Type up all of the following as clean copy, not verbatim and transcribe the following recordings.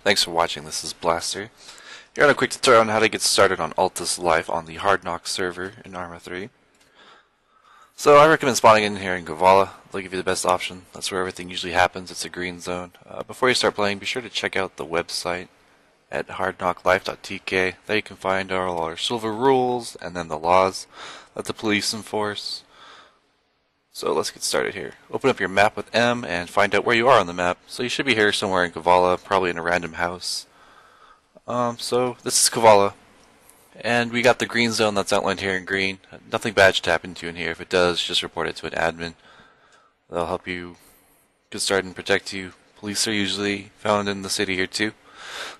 Thanks for watching. This is Blaster. Here on a quick tutorial on how to get started on Altis Life on the Hard Knock server in Arma3. So I recommend spawning in here in Kavala. They'll give you the best option. That's where everything usually happens. It's a green zone. Before you start playing, be sure to check out the website at hardknocklife.tk. There you can find all our silver rules and then the laws that the police enforce. So let's get started here. Open up your map with M and find out where you are on the map. So you should be here somewhere in Kavala, probably in a random house. So this is Kavala, and we got the green zone that's outlined here in green. Nothing bad should happen to you in here. If it does, just report it to an admin. They'll help you get started and protect you. Police are usually found in the city here too.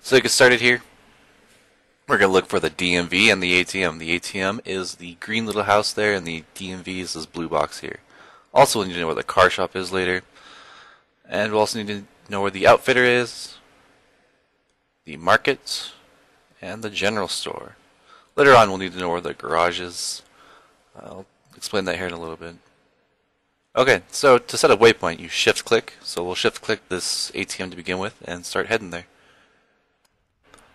So to get started here, we're going to look for the DMV and the ATM. The ATM is the green little house there, and the DMV is this blue box here. Also, we'll need to know where the car shop is later. And we'll also need to know where the outfitter is, the market, and the general store. Later on, we'll need to know where the garage is. I'll explain that here in a little bit. Okay, so to set a waypoint, you shift click. So we'll shift click this ATM to begin with and start heading there.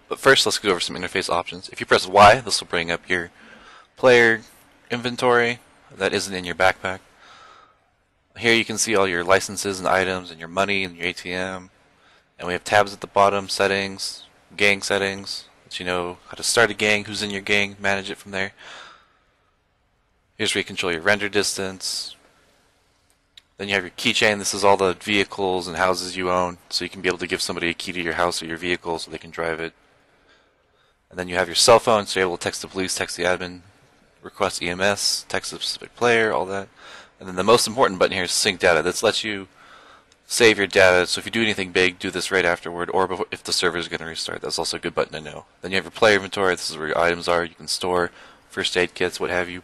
But first, let's go over some interface options. If you press Y, this will bring up your player inventory that isn't in your backpack. Here you can see all your licenses and items and your money and your ATM. And we have tabs at the bottom, settings, gang settings, let you know how to start a gang, who's in your gang, manage it from there. Here's where you control your render distance. Then you have your keychain. This is all the vehicles and houses you own, so you can be able to give somebody a key to your house or your vehicle so they can drive it. And then you have your cell phone, so you're able to text the police, text the admin, request EMS, text a specific player, all that. And then the most important button here is sync data. This lets you save your data, so if you do anything big, do this right afterward, or before, if the server is going to restart. That's also a good button to know. Then you have your player inventory. This is where your items are. You can store first aid kits, what have you.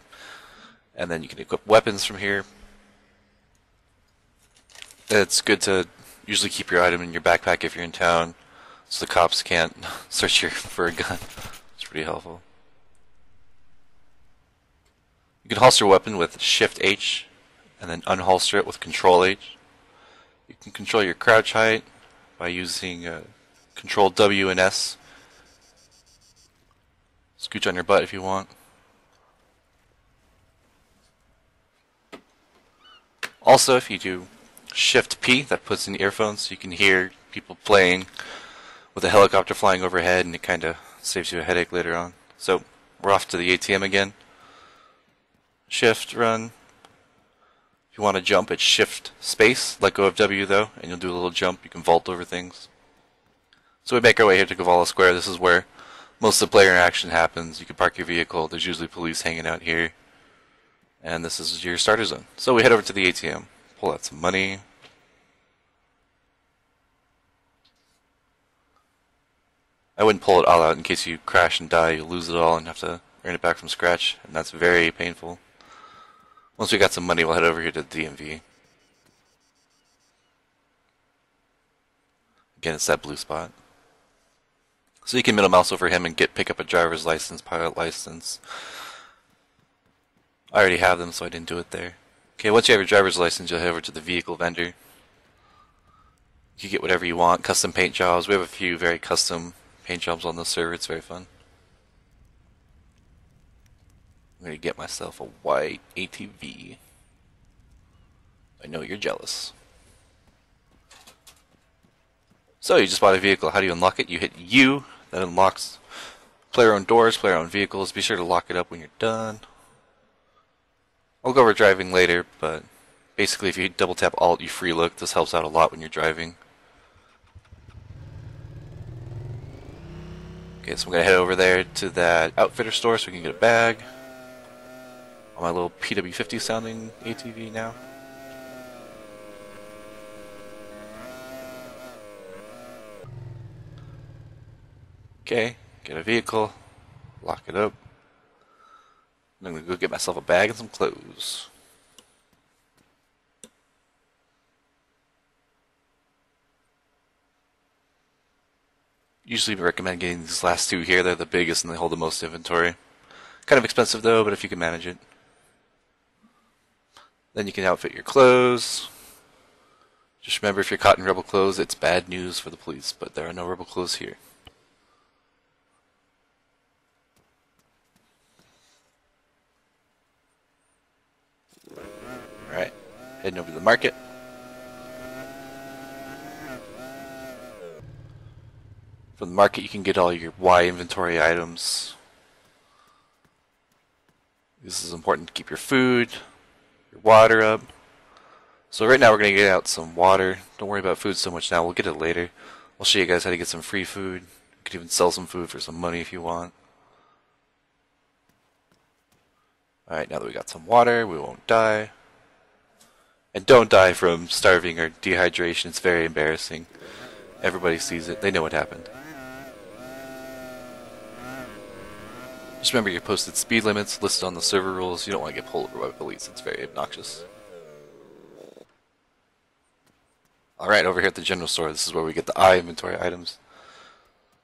And then you can equip weapons from here. It's good to usually keep your item in your backpack if you're in town, so the cops can't search you for a gun. It's pretty helpful. You can holster your weapon with Shift H, and then unholster it with Control H. You can control your crouch height by using Control W and S. Scooch on your butt if you want. Also, if you do Shift P, that puts in earphones, so you can hear people playing with a helicopter flying overhead, and it kind of saves you a headache later on. So we're off to the ATM again. Shift, run. If you want to jump, it's Shift Space. Let go of W though, and you'll do a little jump. You can vault over things. So we make our way here to Kavala Square. This is where most of the player interaction happens. You can park your vehicle. There's usually police hanging out here. And this is your starter zone. So we head over to the ATM. Pull out some money. I wouldn't pull it all out in case you crash and die. You'll lose it all and have to earn it back from scratch. And that's very painful. Once we got some money, we'll head over here to the DMV. Again, it's that blue spot. So you can middle mouse over him and pick up a driver's license, pilot license. I already have them, so I didn't do it there. Okay, once you have your driver's license, you'll head over to the vehicle vendor. You can get whatever you want, custom paint jobs. We have a few very custom paint jobs on the server. It's very fun. I'm going to get myself a white ATV. I know you're jealous. So you just bought a vehicle. How do you unlock it? You hit U. That unlocks player-owned doors, player-owned vehicles. Be sure to lock it up when you're done. I'll go over driving later, but basically if you double tap Alt, you free look. This helps out a lot when you're driving. Okay, so I'm going to head over there to that outfitter store so we can get a bag. On my little PW50 sounding ATV now. Okay, get a vehicle, lock it up. I'm going to go get myself a bag and some clothes. Usually recommend getting these last two here. They're the biggest and they hold the most inventory. Kind of expensive though, but if you can manage it. Then you can outfit your clothes. Just remember, if you're caught in rebel clothes, it's bad news for the police, but there are no rebel clothes here. Alright, heading over to the market. From the market you can get all your Y inventory items. This is important to keep your food, your water up. So right now we're going to get out some water. Don't worry about food so much now, we'll get it later. I'll show you guys how to get some free food. You could even sell some food for some money if you want. Alright, now that we got some water, we won't die. And don't die from starving or dehydration, it's very embarrassing. Everybody sees it, they know what happened. Just remember your posted speed limits listed on the server rules. You don't want to get pulled over by police, it's very obnoxious. Alright, over here at the general store, this is where we get the I inventory items.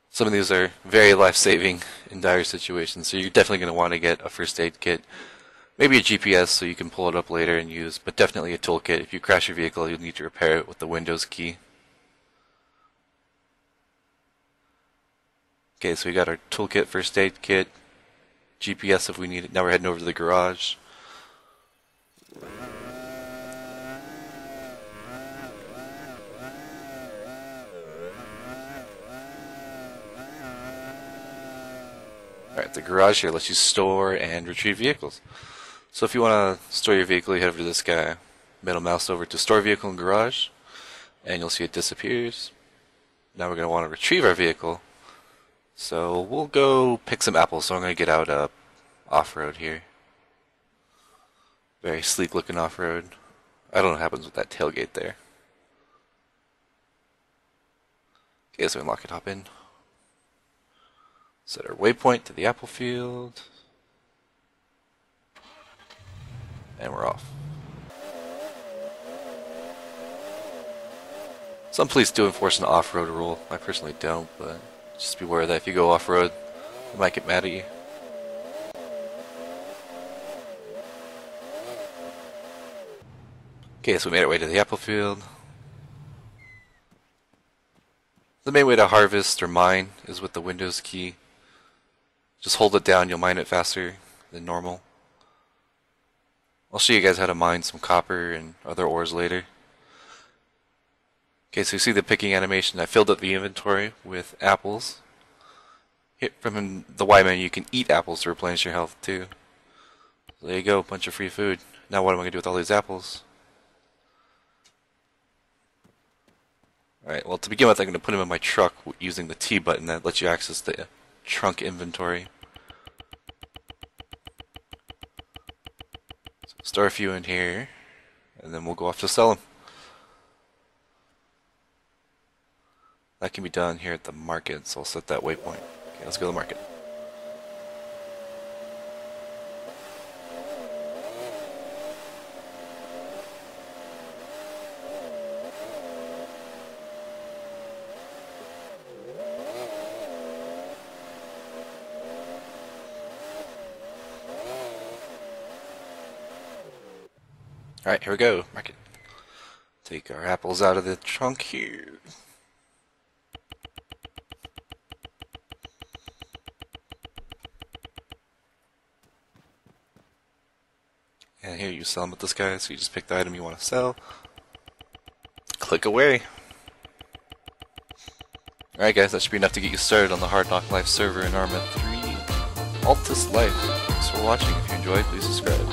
Some of these are very life-saving in dire situations, so you're definitely going to want to get a first aid kit. Maybe a GPS so you can pull it up later and use, but definitely a toolkit. If you crash your vehicle, you'll need to repair it with the Windows key. Okay, so we got our toolkit, first aid kit, GPS if we need it. Now we're heading over to the garage. Alright, the garage here lets you store and retrieve vehicles. So if you want to store your vehicle, you head over to this guy, middle mouse over to store vehicle in garage, and you'll see it disappears. Now we're going to want to retrieve our vehicle. So we'll go pick some apples. So I'm going to get out off-road here. Very sleek looking off-road. I don't know what happens with that tailgate there. Okay, so unlock it, hop in. Set our waypoint to the apple field. And we're off. Some police do enforce an off-road rule. I personally don't, but just beware that if you go off-road, they might get mad at you. Okay, so we made our way to the apple field. The main way to harvest or mine is with the Windows key. Just hold it down, you'll mine it faster than normal. I'll show you guys how to mine some copper and other ores later. Okay, so you see the picking animation. I filled up the inventory with apples. Here, from the Y menu, you can eat apples to replenish your health too. So there you go, a bunch of free food. Now what am I going to do with all these apples? Alright, well to begin with I'm going to put them in my truck using the T button that lets you access the trunk inventory. So store a few in here, and then we'll go off to sell them. That can be done here at the market, so I'll set that waypoint. Okay, let's go to the market. Alright, here we go, market. Take our apples out of the trunk here. And here you sell them with this guy, so you just pick the item you want to sell. Click away. Alright guys, that should be enough to get you started on the Hard Knock Life server in Arma 3 Altis Life. Thanks for watching. If you enjoyed, please subscribe.